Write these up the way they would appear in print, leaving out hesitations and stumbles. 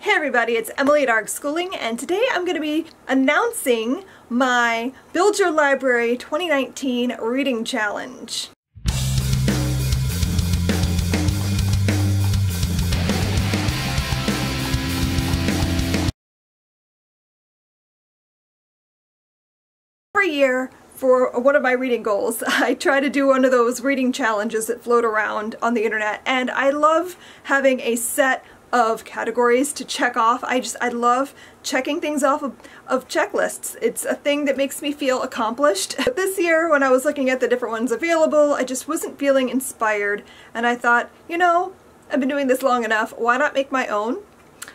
Hey everybody, it's Emily at ARG Schooling, and today I'm going to be announcing my Build Your Library 2019 Reading Challenge. Every year, for one of my reading goals, I try to do one of those reading challenges that float around on the internet, and I love having a set of categories to check off. I love checking things off of checklists. It's a thing that makes me feel accomplished. But this year, when I was looking at the different ones available, I just wasn't feeling inspired, and I thought, you know, I've been doing this long enough, why not make my own?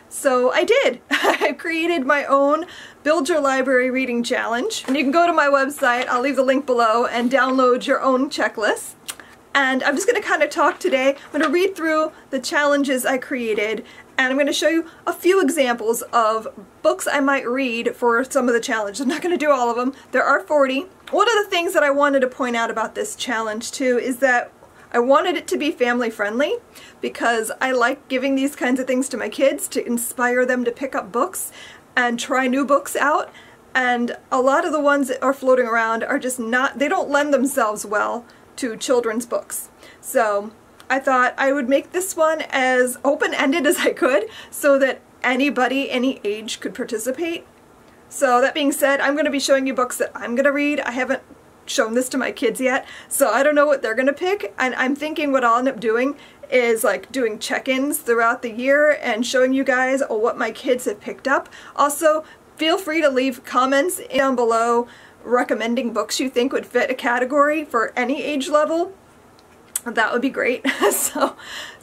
So I did. I created my own Build Your Library Reading Challenge, and you can go to my website, I'll leave the link below, and download your own checklist. And I'm just going to kind of talk today. I'm going to read through the challenges I created, and I'm going to show you a few examples of books I might read for some of the challenges. I'm not going to do all of them. There are 40. One of the things that I wanted to point out about this challenge too is that I wanted it to be family friendly, because I like giving these kinds of things to my kids to inspire them to pick up books and try new books out. And a lot of the ones that are floating around are just not, they don't lend themselves well to children's books. So I thought I would make this one as open-ended as I could so that anybody, any age, could participate. So that being said, I'm going to be showing you books that I'm going to read. I haven't shown this to my kids yet, so I don't know what they're going to pick, and I'm thinking what I'll end up doing is like doing check-ins throughout the year and showing you guys what my kids have picked up. Also, feel free to leave comments down below recommending books you think would fit a category for any age level. That would be great. So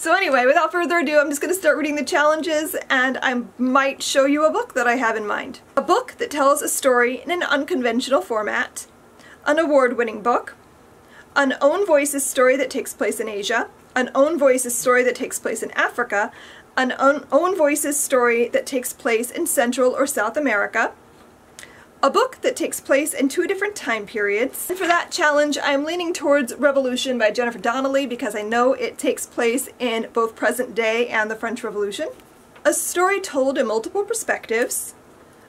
anyway, without further ado, I'm just going to start reading the challenges, and I might show you a book that I have in mind. A book that tells a story in an unconventional format, an award-winning book, an own voices story that takes place in Asia, an own voices story that takes place in Africa, an own voices story that takes place in Central or South America, a book that takes place in 2 different time periods. And for that challenge, I'm leaning towards Revolution by Jennifer Donnelly because I know it takes place in both present day and the French Revolution. A story told in multiple perspectives.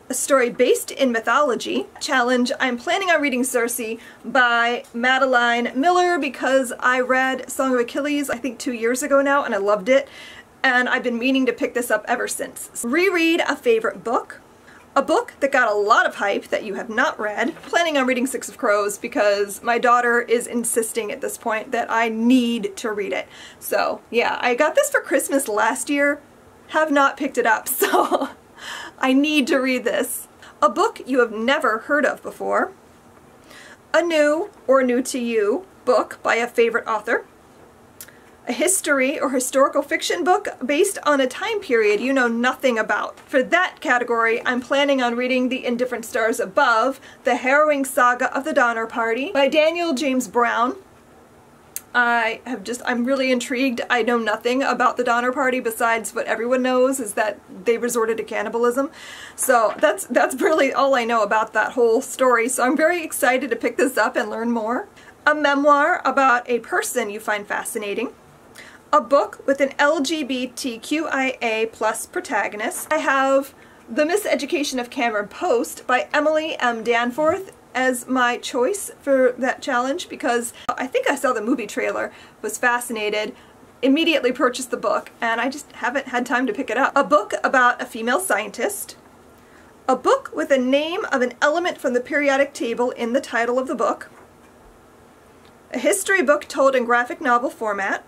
A story based in mythology. Challenge, I'm planning on reading Circe by Madeline Miller because I read Song of Achilles I think 2 years ago now and I loved it, and I've been meaning to pick this up ever since. Reread a favorite book. A book that got a lot of hype that you have not read. Planning on reading Six of Crows because my daughter is insisting at this point that I need to read it. So yeah, I got this for Christmas last year, have not picked it up, so I need to read this. A book you have never heard of before. A new or new to you book by a favorite author. A history or historical fiction book based on a time period you know nothing about. For that category, I'm planning on reading The Indifferent Stars Above, The Harrowing Saga of the Donner Party by Daniel James Brown. I'm really intrigued. I know nothing about the Donner Party besides what everyone knows is that they resorted to cannibalism. So that's really all I know about that whole story. So I'm very excited to pick this up and learn more. A memoir about a person you find fascinating. A book with an LGBTQIA+ protagonist. I have The Miseducation of Cameron Post by Emily M. Danforth as my choice for that challenge because I think I saw the movie trailer, was fascinated, immediately purchased the book, and I just haven't had time to pick it up. A book about a female scientist. A book with a name of an element from the periodic table in the title of the book. A history book told in graphic novel format.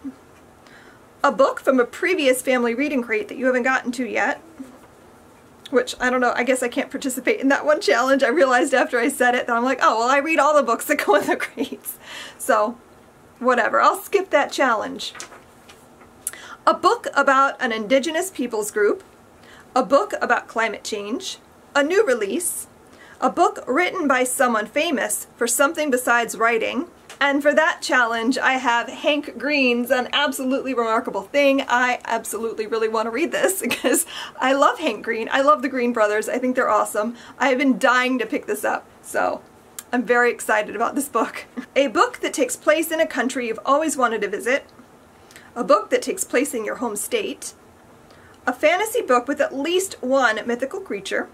A book from a previous family reading crate that you haven't gotten to yet, which, I don't know, I guess I can't participate in that one challenge. I realized after I said it that I'm like, oh, well, I read all the books that go in the crates. So, whatever, I'll skip that challenge. A book about an indigenous peoples group. A book about climate change. A new release. A book written by someone famous for something besides writing. And for that challenge, I have Hank Green's An Absolutely Remarkable Thing. I absolutely really want to read this because I love Hank Green. I love the Green brothers. I think they're awesome. I have been dying to pick this up, so I'm very excited about this book. A book that takes place in a country you've always wanted to visit. A book that takes place in your home state. a fantasy book with at least one mythical creature,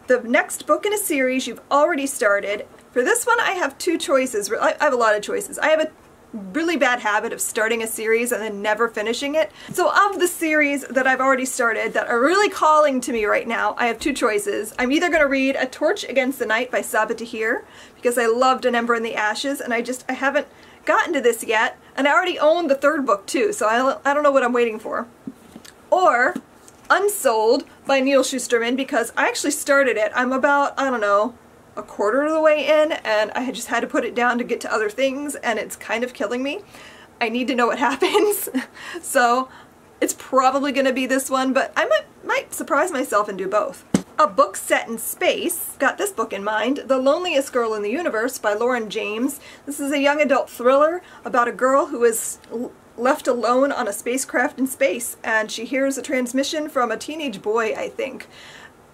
the next book in a series you've already started. For this one, I have two choices. I have a lot of choices. I have a really bad habit of starting a series and then never finishing it. So of the series that I've already started that are really calling to me right now, I have two choices. I'm either going to read A Torch Against the Night by Sabaa Tahir, because I loved An Ember in the Ashes, and I haven't gotten to this yet, and I already own the third book too, so I don't know what I'm waiting for. Or Unsold by Neal Shusterman, because I actually started it. I'm about, I don't know, a quarter of the way in, and I just had to put it down to get to other things, and it's kind of killing me. I need to know what happens. So it's probably going to be this one, but I might surprise myself and do both. A book set in space. Got this book in mind, The Loneliest Girl in the Universe by Lauren James. This is a young adult thriller about a girl who is left alone on a spacecraft in space, and she hears a transmission from a teenage boy, I think,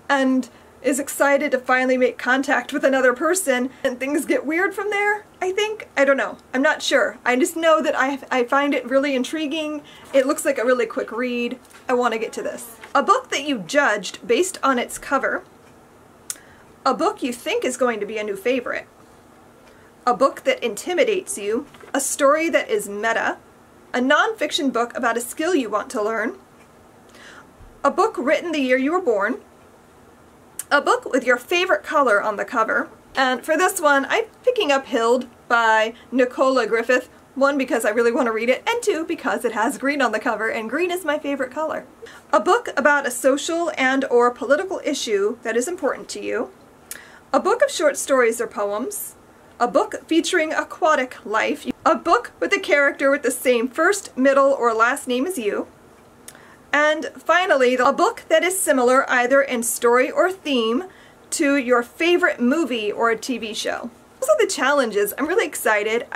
and is excited to finally make contact with another person, and things get weird from there, I think. I don't know. I'm not sure. I just know that I find it really intriguing. It looks like a really quick read. I want to get to this. A book that you judged based on its cover. A book you think is going to be a new favorite. A book that intimidates you. A story that is meta. A nonfiction book about a skill you want to learn. A book written the year you were born. A book with your favorite color on the cover. And for this one, I'm picking up Hild by Nicola Griffith. One, because I really want to read it, and two, because it has green on the cover, and green is my favorite color. A book about a social and/or political issue that is important to you. A book of short stories or poems. A book featuring aquatic life. A book with a character with the same first, middle, or last name as you. And finally, a book that is similar either in story or theme to your favorite movie or a TV show. Those are the challenges. I'm really excited.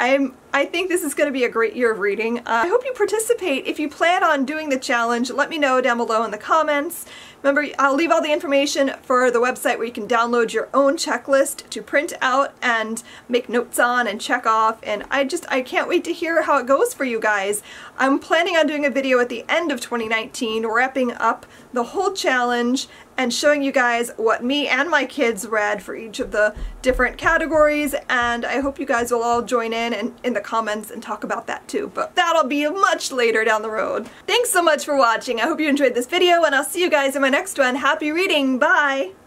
I think this is going to be a great year of reading. I hope you participate. If you plan on doing the challenge, let me know down below in the comments. Remember, I'll leave all the information for the website where you can download your own checklist to print out and make notes on and check off, and I can't wait to hear how it goes for you guys. I'm planning on doing a video at the end of 2019, wrapping up the whole challenge and showing you guys what me and my kids read for each of the different categories, and I hope you guys will all join in the comments and talk about that too, but that'll be much later down the road. Thanks so much for watching. I hope you enjoyed this video, and I'll see you guys in my next one. Happy reading! Bye!